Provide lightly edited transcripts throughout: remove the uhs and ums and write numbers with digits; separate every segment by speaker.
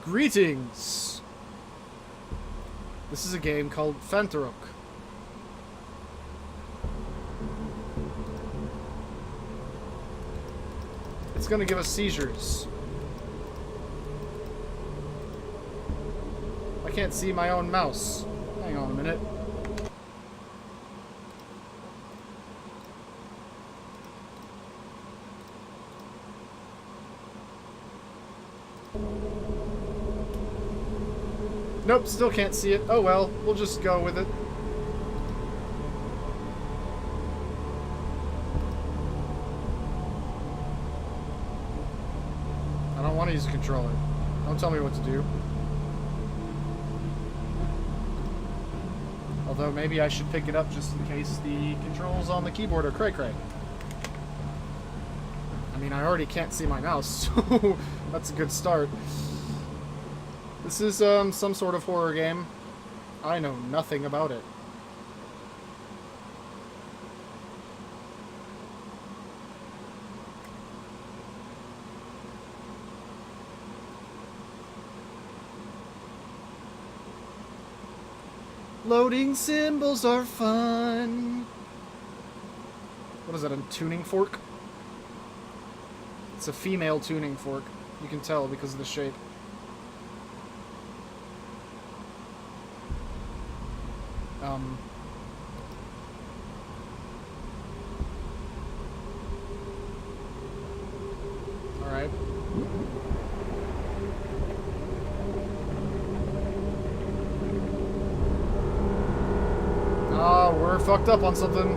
Speaker 1: Greetings! This is a game called Phantaruk. It's gonna give us seizures. I can't see my own mouse. Hang on a minute. Nope, still can't see it. Oh well, we'll just go with it. I don't want to use a controller. Don't tell me what to do. Although maybe I should pick it up just in case the controls on the keyboard are cray-cray. I mean, I already can't see my mouse, so that's a good start. This is some sort of horror game. I know nothing about it. Loading symbols are fun. What is that, a tuning fork? It's a female tuning fork. You can tell because of the shape. Alright. Ah, we're fucked up on something.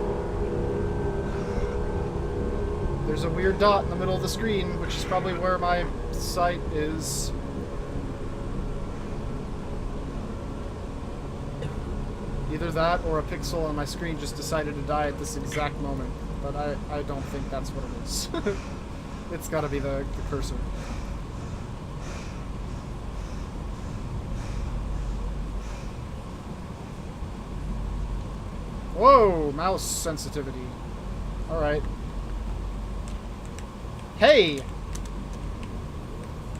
Speaker 1: There's a weird dot in the middle of the screen, which is probably where my sight is. Either that or a pixel on my screen just decided to die at this exact moment. But I don't think that's what it is. It's gotta be the cursor. Whoa! Mouse sensitivity. Alright. Hey!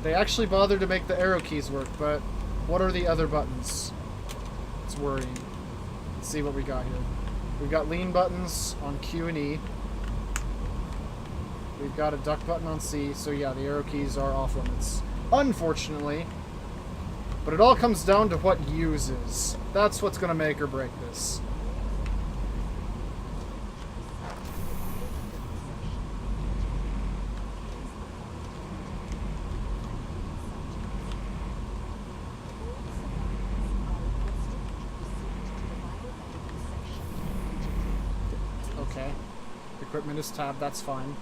Speaker 1: They actually bothered to make the arrow keys work, but what are the other buttons? It's worrying. Let's see what we got here. We've got lean buttons on Q and E. We've got a duck button on C, so yeah, the arrow keys are off limits. Unfortunately. But it all comes down to what uses. That's what's gonna make or break this. Okay. Equipment is tabbed, that's fine.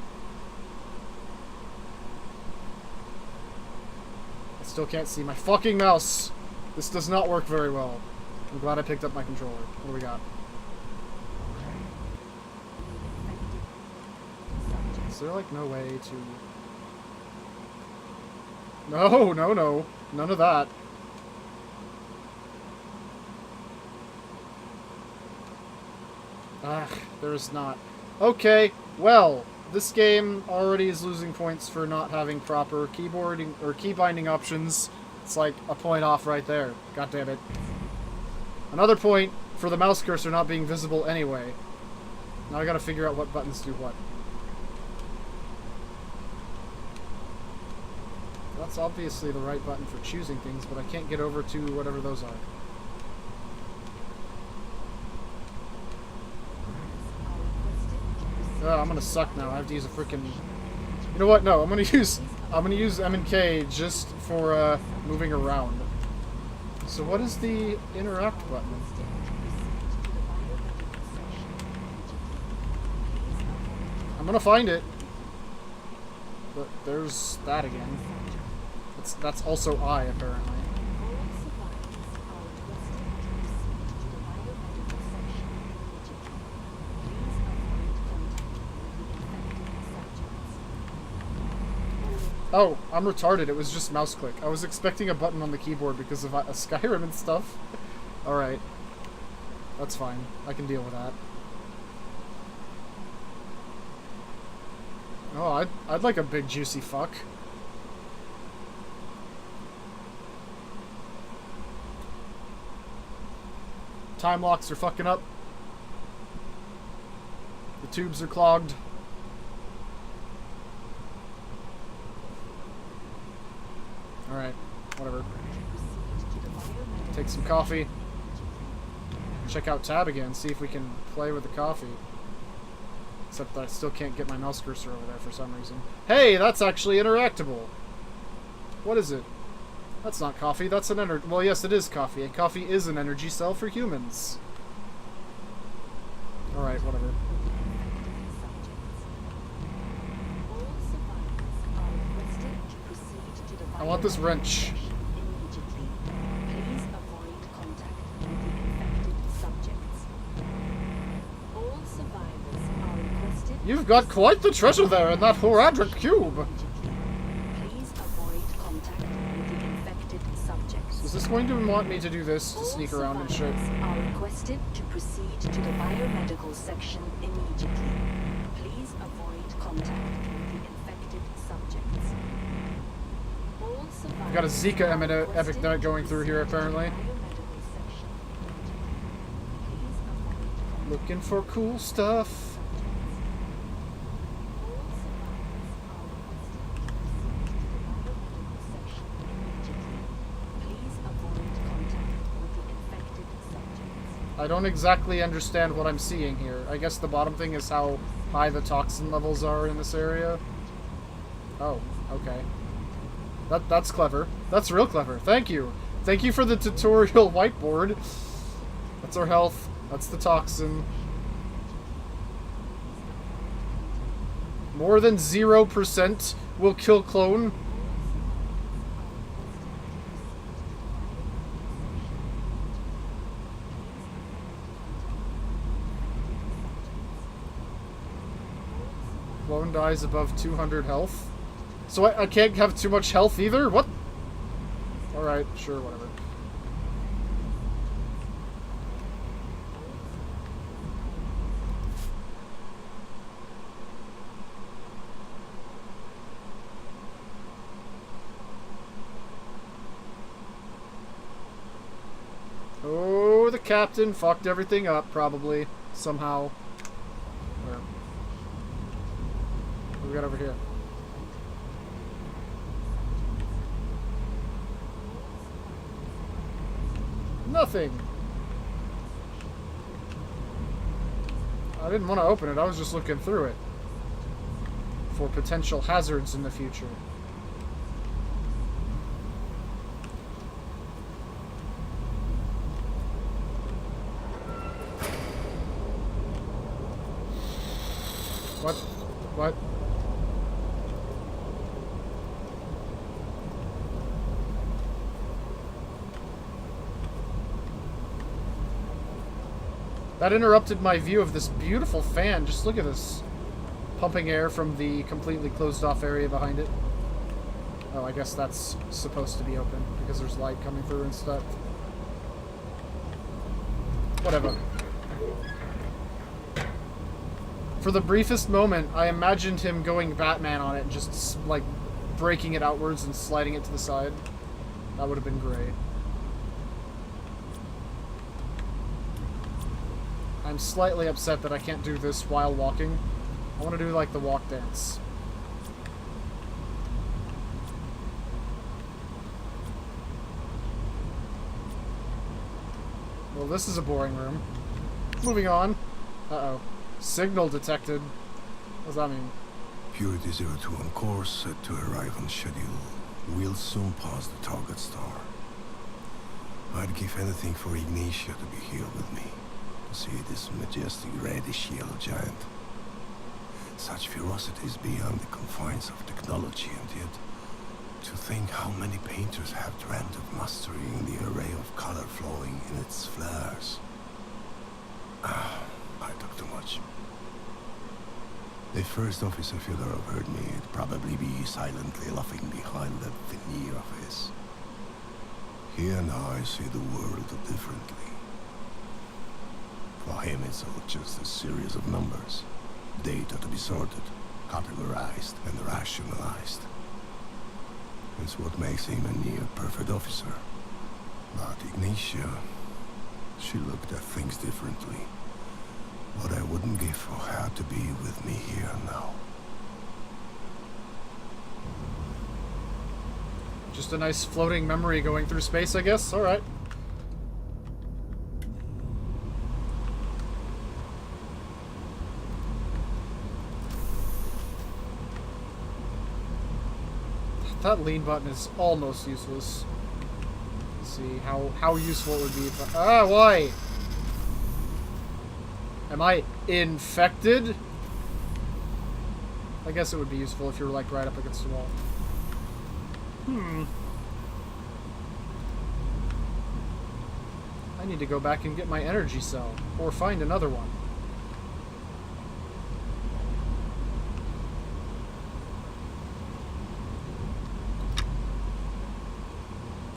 Speaker 1: I still can't see my fucking mouse! This does not work very well. I'm glad I picked up my controller. What do we got? Is there like no way to... No, no, no. None of that. Ugh, there's not. Okay, well, this game already is losing points for not having proper keyboarding or key binding options. It's like a point off right there. God damn it. Another point for the mouse cursor not being visible anyway. Now I gotta figure out what buttons do what. That's obviously the right button for choosing things, but I can't get over to whatever those are. Oh, I'm gonna suck now. I have to use a freaking. You know what? No, I'm gonna use M and K just for moving around. So what is the interact button? I'm gonna find it. But there's that again. That's also I apparently. Oh, I'm retarded. It was just mouse click. I was expecting a button on the keyboard because of Skyrim and stuff. Alright. That's fine. I can deal with that. Oh, I'd like a big juicy fuck. time locks are fucking up. The tubes are clogged. Alright, whatever. Take some coffee. Check out tab again, see if we can play with the coffee. Except that I still can't get my mouse cursor over there for some reason. Hey, that's actually interactable. What is it? That's not coffee, that's an energy... Well, yes, it is coffee, and coffee is an energy cell for humans. Alright, whatever. I want this wrench. You've got quite the treasure there in that Horadric cube. Is this going to want me to do this to sneak around and shit?
Speaker 2: Are requested to proceed to the biomedical section immediately. Please avoid contact with the infected subjects.
Speaker 1: We've got a Zika epidemic going through here, apparently. Looking for cool stuff. I don't exactly understand what I'm seeing here. I guess the bottom thing is how high the toxin levels are in this area. Oh, okay. That's clever. That's real clever. Thank you. Thank you for the tutorial whiteboard. That's our health. That's the toxin. More than 0% will kill clone. Clone dies above 200 health. So I can't have too much health either? What? Alright, sure, whatever. Oh, the captain fucked everything up, probably. Somehow. Where? What do we got over here? Nothing. I didn't want to open it. I was just looking through it for potential hazards in the future. What? What? That interrupted my view of this beautiful fan. Just look at this. Pumping air from the completely closed off area behind it. Oh, I guess that's supposed to be open because there's light coming through and stuff. Whatever. For the briefest moment, I imagined him going Batman on it and just, like, breaking it outwards and sliding it to the side. That would have been great. I'm slightly upset that I can't do this while walking. I want to do, like, the walk dance. Well, this is a boring room. Moving on. Uh-oh. Signal detected. What does that mean?
Speaker 3: Purity 02 on course, set to arrive on schedule. We'll soon pass the target star. I'd give anything for Ignatia to be here with me. To see this majestic reddish yellow giant. Such ferocity is beyond the confines of technology, and yet to think how many painters have dreamt of mastering the array of color flowing in its flares. I talk too much. If First Officer Fedorov heard me, he'd probably be silently laughing behind that veneer of his. He and I see the world differently. For him, it's all just a series of numbers. Data to be sorted, categorized, and rationalized. It's what makes him a near-perfect officer. But Ignatia, She looked at things differently. What I wouldn't give for her to be with me here now.
Speaker 1: Just a nice floating memory going through space, I guess. Alright. That lean button is almost useless. Let's see how useful it would be if I... why? Am I infected? I guess it would be useful if you were, like, right up against the wall. I need to go back and get my energy cell. Or find another one.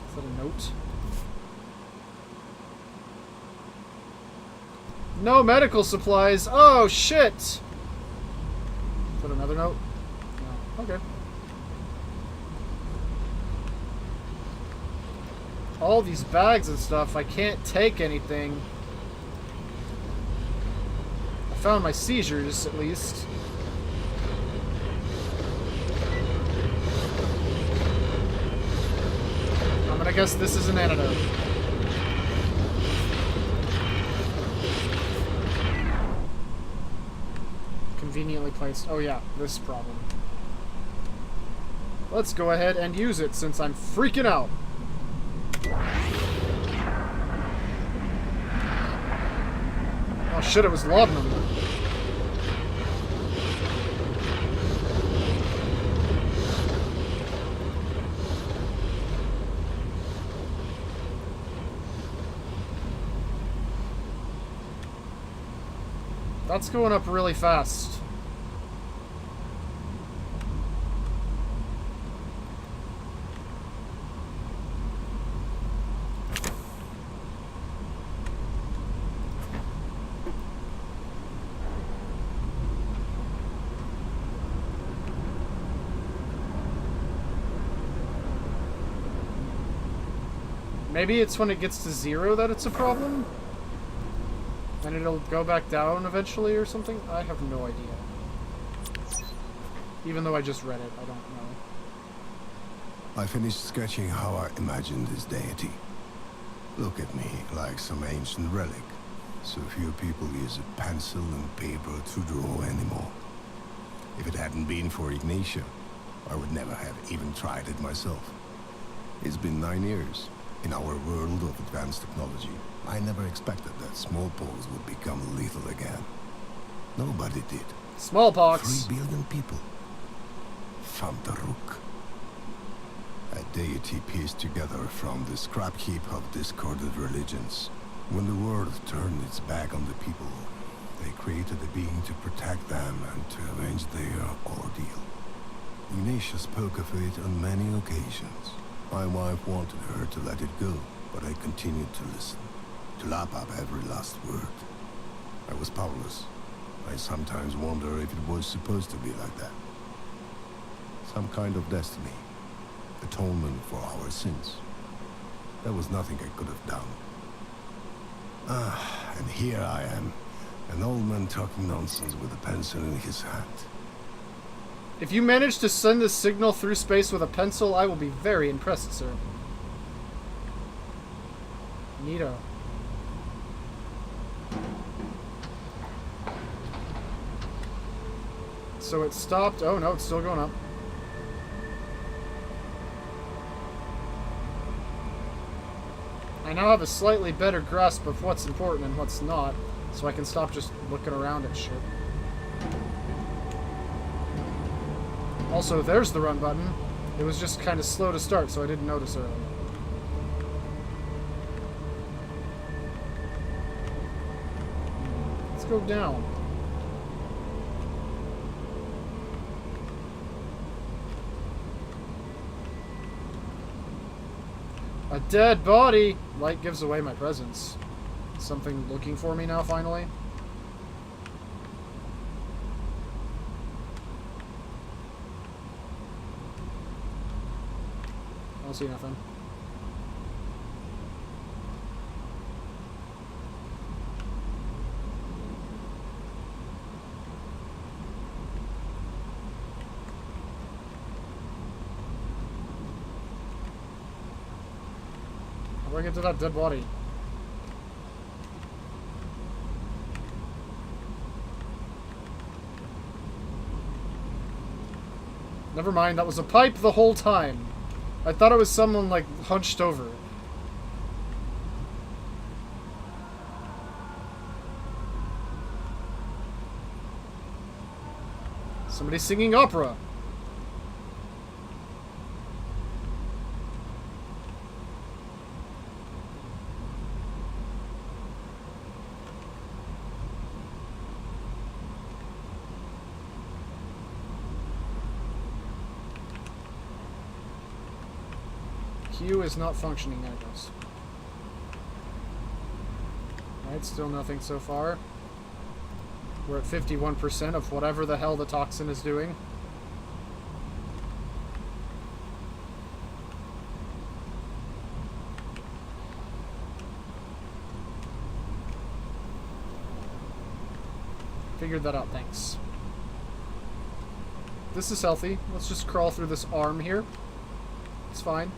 Speaker 1: Is that a note? No medical supplies! Oh, shit! Is that another note? No. Okay. All these bags and stuff, I can't take anything. I found my seizures, at least. I'm gonna guess this is an antidote. Conveniently placed. Oh yeah, this problem. Let's go ahead and use it since I'm freaking out. Oh shit, it was laudanum. That's going up really fast. Maybe it's when it gets to 0 that it's a problem? And it'll go back down eventually or something? I have no idea. Even though I just read it, I don't know.
Speaker 3: I finished sketching how I imagined this deity. Look at me, like some ancient relic. So few people use a pencil and paper to draw anymore. If it hadn't been for Ignatia, I would never have even tried it myself. It's been 9 years. In our world of advanced technology, I never expected that smallpox would become lethal again. Nobody did.
Speaker 1: Smallpox.
Speaker 3: 3 billion people. Phantaruk. A deity pieced together from the scrap heap of discarded religions. When the world turned its back on the people, they created a being to protect them and to avenge their ordeal. Ignatia spoke of it on many occasions. My wife wanted her to let it go, but I continued to listen, to lap up every last word. I was powerless. I sometimes wonder if it was supposed to be like that. Some kind of destiny. Atonement for our sins. There was nothing I could have done. And here I am, an old man talking nonsense with a pencil in his hand.
Speaker 1: If you manage to send this signal through space with a pencil, I will be very impressed, sir. Neato. So it stopped. Oh no, it's still going up. I now have a slightly better grasp of what's important and what's not, so I can stop just looking around at shit. Also, there's the run button. It was just kind of slow to start, so I didn't notice earlier. Let's go down. A dead body! Light gives away my presence. Something looking for me now, finally? I don't see nothing. do I get to that dead body? Never mind, that was a pipe the whole time. I thought it was someone, like, hunched over. Somebody singing opera. Q is not functioning, there it goes. Alright, still nothing so far. We're at 51% of whatever the hell the toxin is doing. Figured that out, thanks. This is healthy. Let's just crawl through this arm here. It's fine.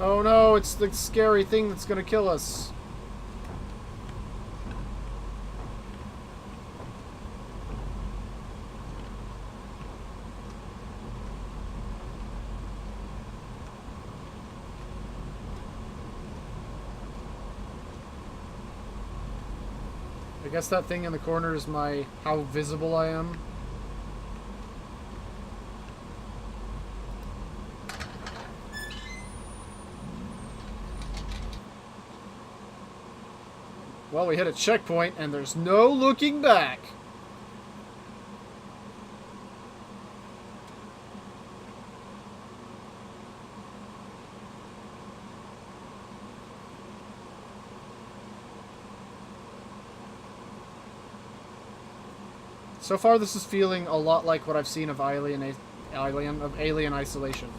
Speaker 1: Oh no, it's the scary thing that's gonna kill us. I guess that thing in the corner is my how visible I am. Well, we hit a checkpoint, and there's no looking back. So far, this is feeling a lot like what I've seen of Alien Isolation.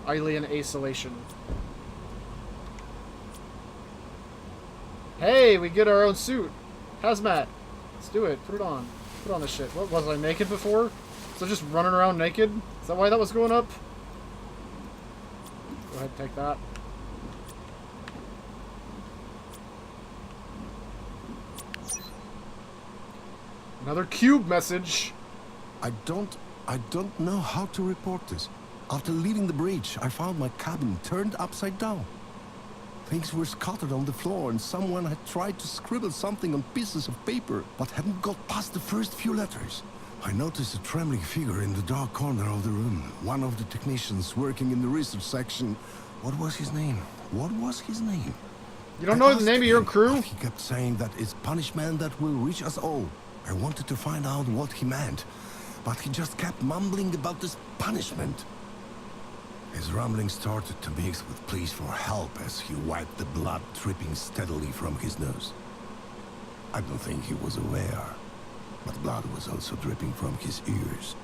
Speaker 1: Alien Isolation. Hey, we get our own suit. Hazmat. Let's do it. Put it on. Put on this shit. What, was I naked before? So just running around naked? Is that why that was going up? Go ahead, take that. Another cube message.
Speaker 3: I don't know how to report this. After leaving the bridge, I found my cabin turned upside down. Things were scattered on the floor, and someone had tried to scribble something on pieces of paper, but hadn't got past the first few letters. I noticed a trembling figure in the dark corner of the room. One of the technicians working in the research section. What was his name? What was his name?
Speaker 1: You don't know the name of your crew?
Speaker 3: He kept saying that it's punishment that will reach us all. I wanted to find out what he meant, but he just kept mumbling about this punishment. His rumbling started to mix with pleas for help as he wiped the blood dripping steadily from his nose. I don't think he was aware, but blood was also dripping from his ears.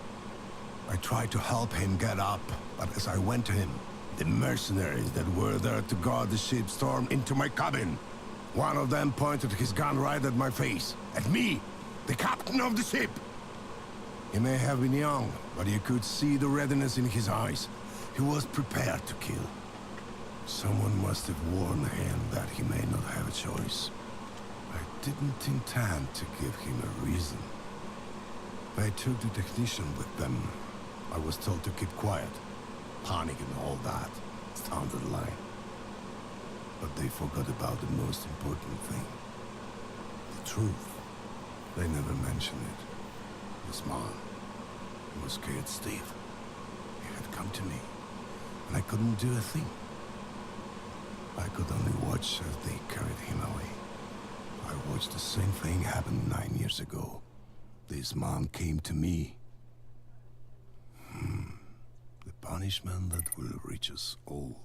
Speaker 3: I tried to help him get up, but as I went to him, the mercenaries that were there to guard the ship stormed into my cabin. One of them pointed his gun right at my face, at me, the captain of the ship. He may have been young, but you could see the readiness in his eyes. He was prepared to kill. Someone must have warned him that he may not have a choice. I didn't intend to give him a reason. They took the technician with them. I was told to keep quiet. Panic and all that. Standard line. But they forgot about the most important thing. The truth. They never mentioned it. This man, he was scared Steve. He had come to me, and I couldn't do a thing. I could only watch as they carried him away. I watched the same thing happen 9 years ago. This man came to me. The punishment that will reach us all.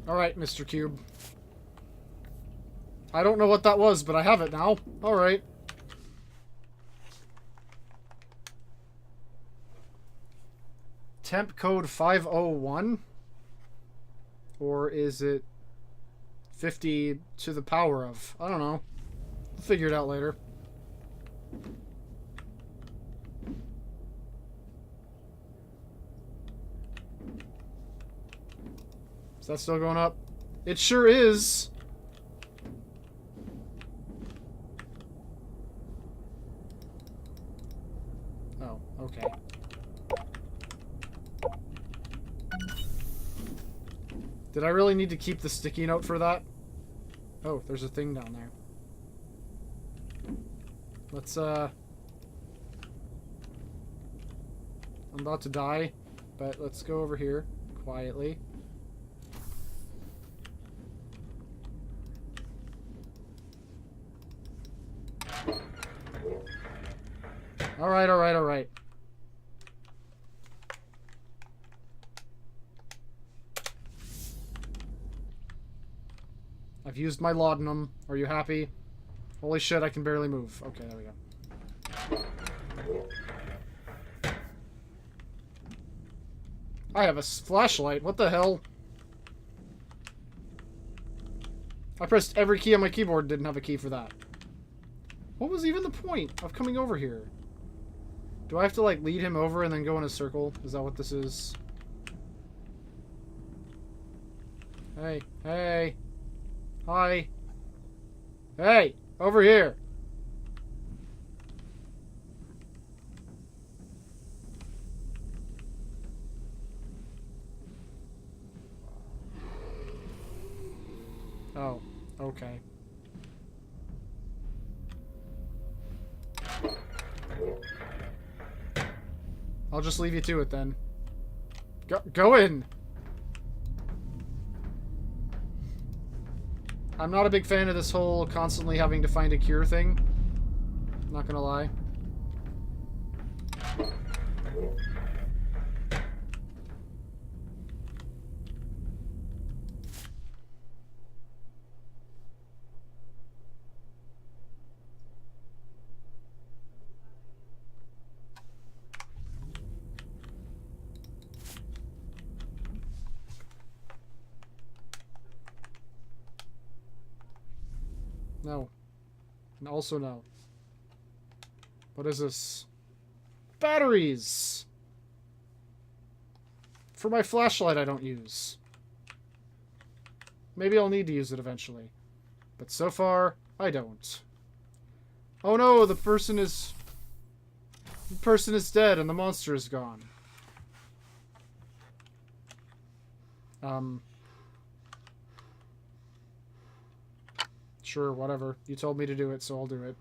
Speaker 1: Alright, Mr. Cube. I don't know what that was, but I have it now. Alright. temp code 501? Or is it 50 to the power of? I don't know. We'll figure it out later. Is that still going up? It sure is. Oh, okay. Did I really need to keep the sticky note for that? Oh, there's a thing down there. Let's, I'm about to die, but let's go over here quietly. Alright, alright, alright. I've used my laudanum. Are you happy? Holy shit, I can barely move. Okay, there we go. I have a flashlight. What the hell? I pressed every key on my keyboard, didn't have a key for that. What was even the point of coming over here? Do I have to, like, lead him over and then go in a circle? Is that what this is? Hey, hey. Hi. Hey, over here. Oh, okay. I'll just leave you to it then. Go in! I'm not a big fan of this whole constantly having to find a cure thing. Not gonna lie. No. And also no. What is this? Batteries! For my flashlight I don't use. Maybe I'll need to use it eventually. But so far, I don't. Oh no, the person is dead and the monster is gone. Sure, whatever. You told me to do it, so I'll do it.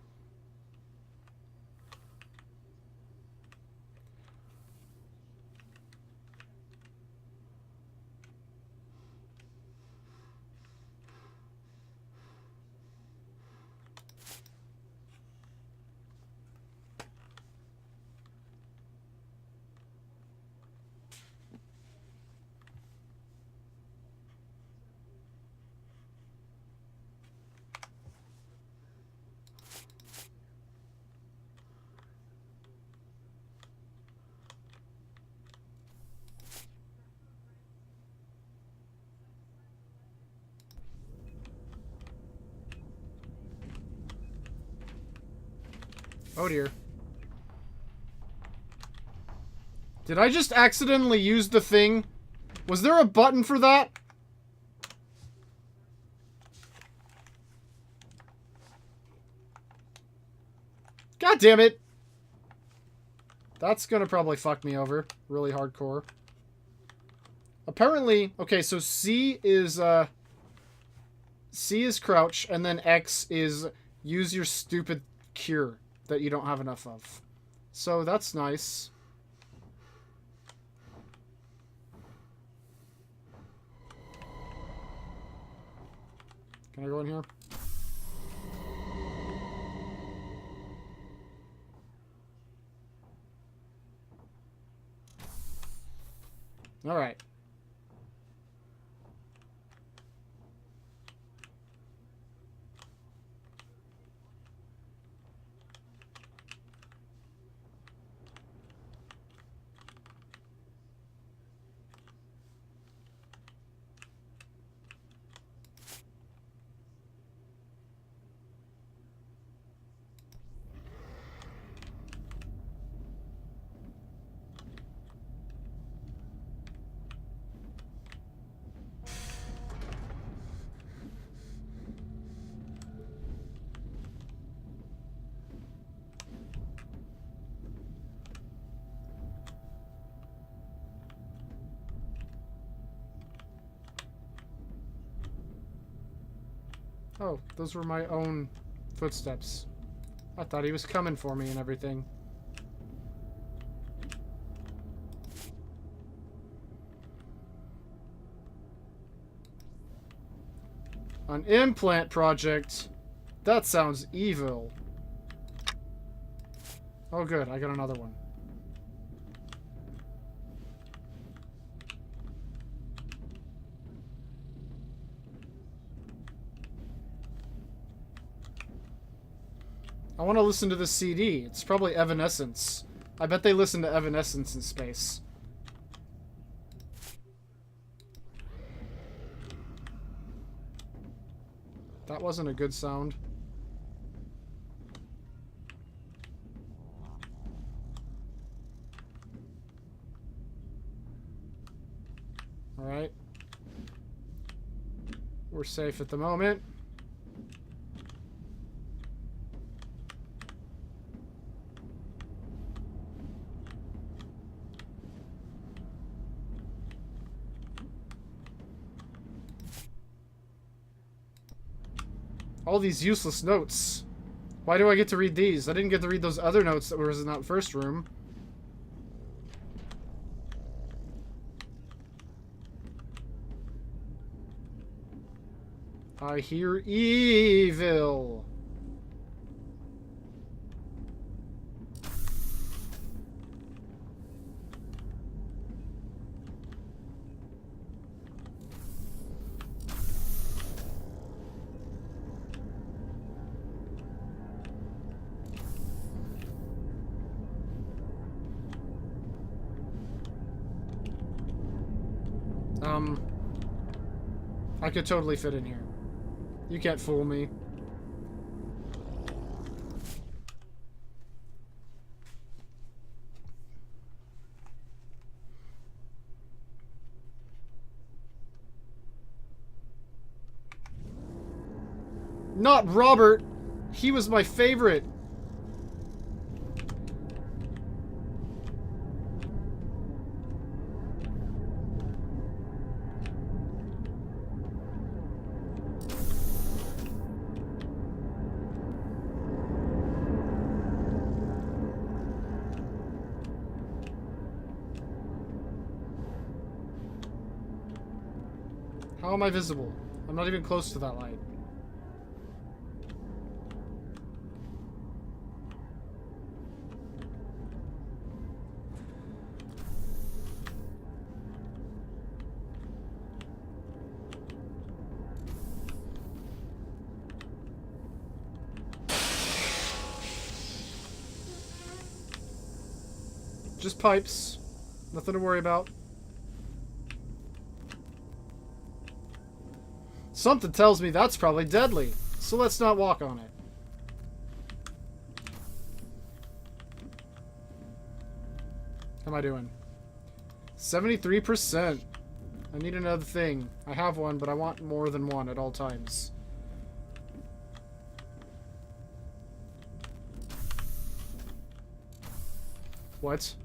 Speaker 1: Oh dear. Did I just accidentally use the thing? Was there a button for that? God damn it! That's gonna probably fuck me over. Really hardcore. Apparently, okay, so C is crouch, and then X is use your stupid cure that you don't have enough of. So that's nice. Can I go in here? All right. Oh, those were my own footsteps. I thought he was coming for me and everything. An implant project? That sounds evil. Oh good, I got another one. I want to listen to the CD. It's probably Evanescence. I bet they listen to Evanescence in space. That wasn't a good sound. Alright. We're safe at the moment. All these useless notes. Why do I get to read these? I didn't get to read those other notes that were in that first room. I hear evil. I could totally fit in here. You can't fool me. Not Robert! He was my favorite! How am I visible? I'm not even close to that light. Just pipes. Nothing to worry about. Something tells me that's probably deadly, so let's not walk on it. How am I doing? 73%. I need another thing. I have one, but I want more than one at all times. What?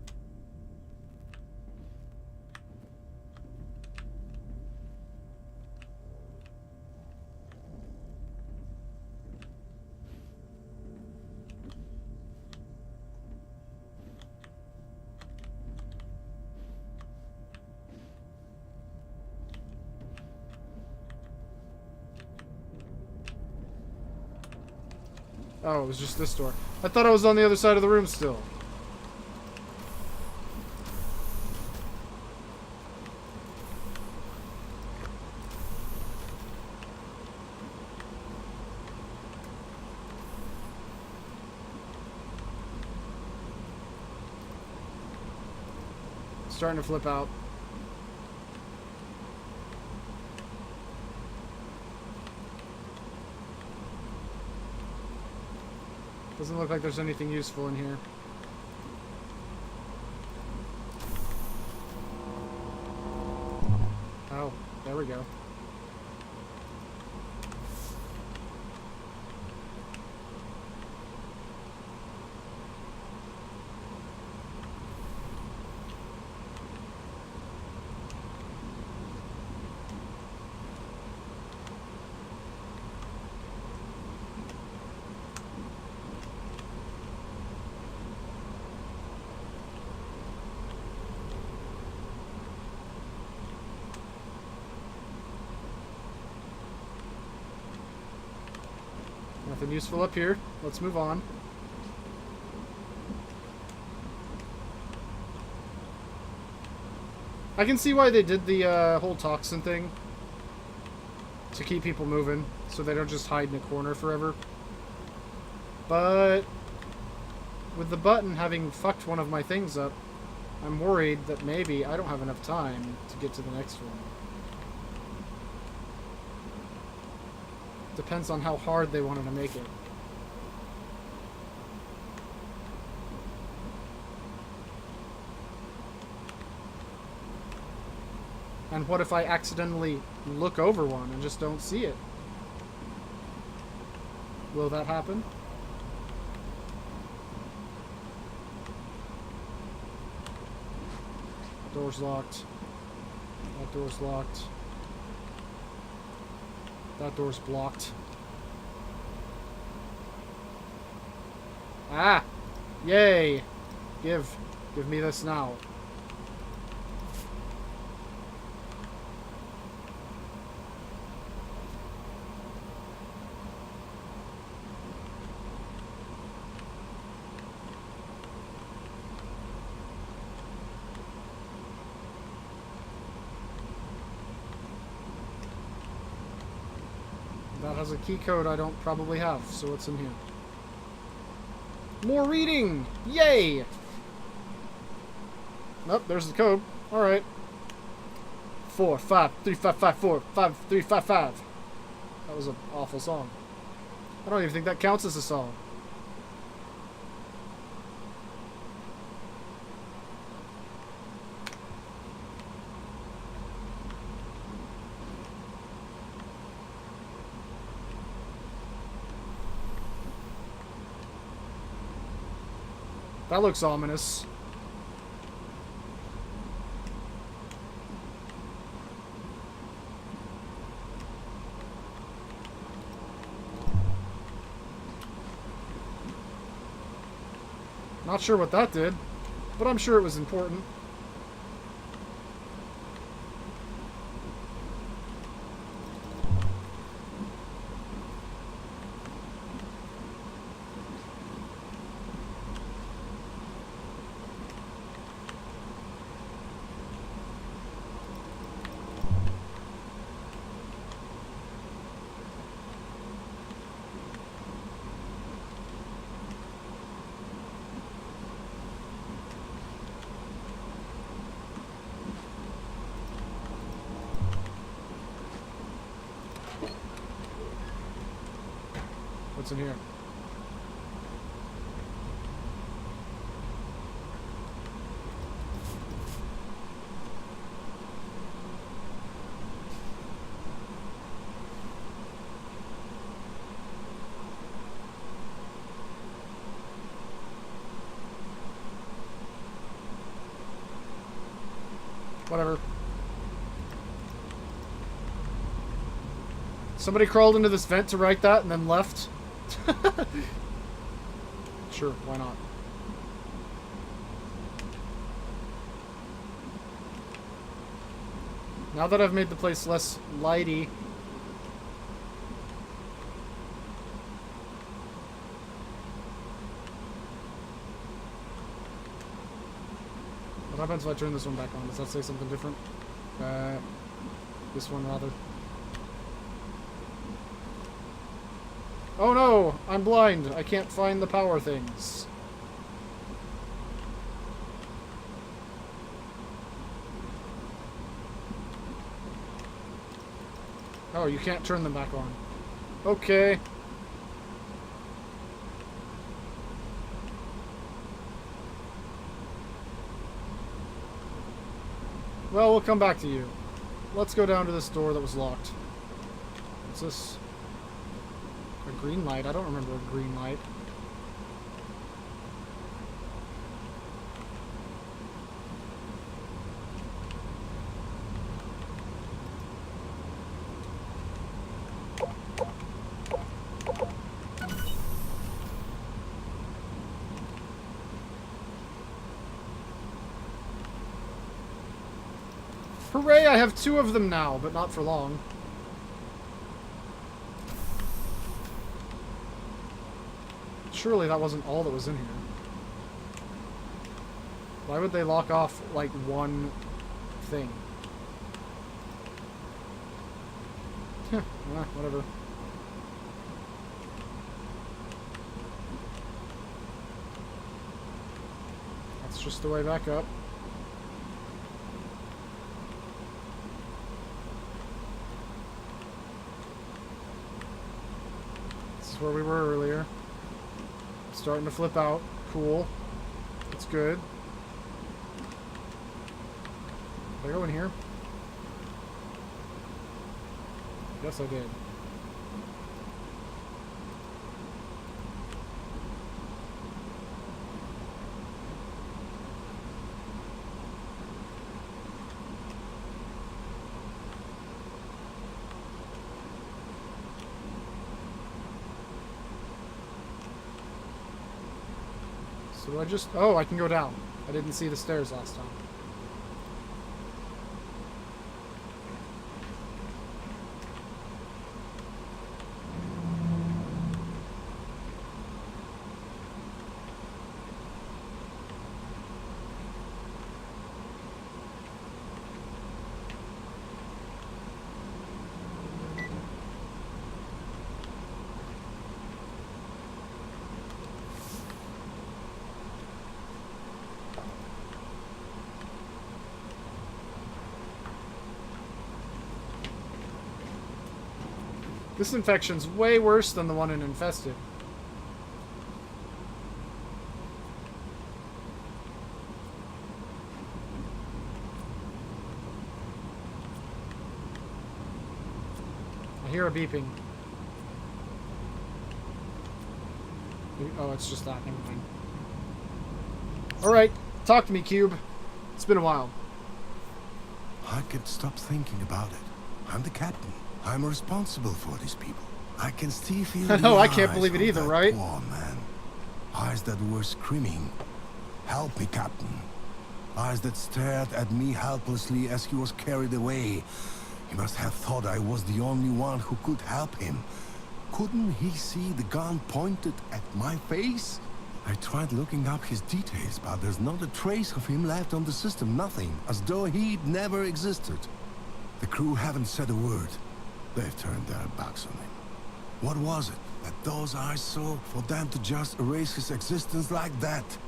Speaker 1: Oh, it was just this door. I thought I was on the other side of the room still. Starting to flip out. Doesn't look like there's anything useful in here. Oh, there we go. Nothing useful up here. Let's move on. I can see why they did the whole toxin thing. To keep people moving, so they don't just hide in a corner forever. But with the button having fucked one of my things up, I'm worried that maybe I don't have enough time to get to the next one. Depends on how hard they wanted to make it. And what if I accidentally look over one and just don't see it? Will that happen? Door's locked. That door's locked. That door's blocked. Ah! Yay! Give me this now. That has a key code I don't probably have, so what's in here? More reading! Yay! Nope, there's the code. Alright. 4 5 3 5 5 4 5 3 5 5. That was an awful song. I don't even think that counts as a song. That looks ominous. Not sure what that did, but I'm sure it was important. What's in here? Whatever. Somebody crawled into this vent to write that and then left. Sure, why not? Now that I've made the place less lighty, what happens if I turn this one back on? Does that say something different? This one rather. Oh no! I'm blind! I can't find the power things. Oh, you can't turn them back on. Okay. Well, we'll come back to you. Let's go down to this door that was locked. What's this? A green light? I don't remember a green light. Hooray, I have 2 of them now, but not for long. surely that wasn't all that was in here. Why would they lock off, like, one thing? Whatever. That's just the way back up. This is where we were earlier. Starting to flip out. Cool. That's good. Did I go in here? Yes, I did. So do I just... Oh, I can go down. I didn't see the stairs last time. This infection's way worse than the one in Infested. I hear a beeping. Oh, it's just that. Never mind. Alright, talk to me, Cube. It's been a while.
Speaker 3: I can't stop thinking about it. I'm the captain. I'm responsible for these people. I can still feel
Speaker 1: No,
Speaker 3: the
Speaker 1: I can't
Speaker 3: eyes
Speaker 1: believe it
Speaker 3: of
Speaker 1: either,
Speaker 3: that
Speaker 1: right?
Speaker 3: poor man. Eyes that were screaming, "Help me, Captain." Eyes that stared at me helplessly as he was carried away. He must have thought I was the only one who could help him. Couldn't he see the gun pointed at my face? I tried looking up his details, but there's not a trace of him left on the system. Nothing, as though he'd never existed. The crew haven't said a word. They've turned their backs on him. What was it that those eyes saw for them to just erase his existence like that?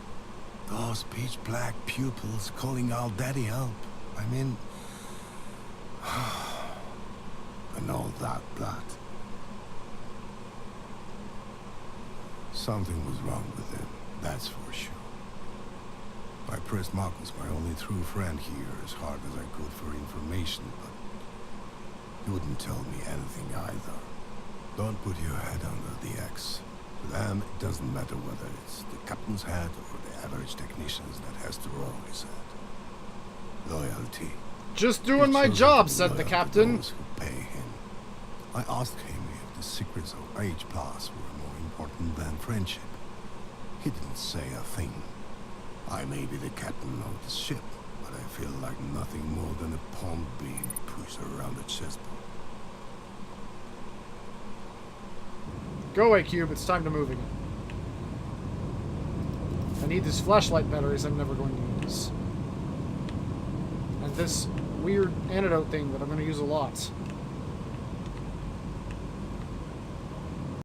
Speaker 3: Those pitch-black pupils calling out "Daddy, help." I mean... and all that blood. Something was wrong with him, that's for sure. I pressed Marcus, my only true friend here, as hard as I could for information, but he wouldn't tell me anything either. Don't put your head under the axe. To them, it doesn't matter whether it's the captain's head or the average technician's that has to roll his head. Loyalty.
Speaker 1: Just doing my
Speaker 3: He chose
Speaker 1: job,
Speaker 3: to be
Speaker 1: said the
Speaker 3: loyal to
Speaker 1: captain.
Speaker 3: those who pay him. I asked him if the secrets of H+ were more important than friendship. He didn't say a thing. I may be the captain of the ship, but I feel like nothing more than a pawn being pushed around the chessboard.
Speaker 1: Go away, Cube. It's time to move again. I need these flashlight batteries I'm never going to use. And this weird antidote thing that I'm going to use a lot.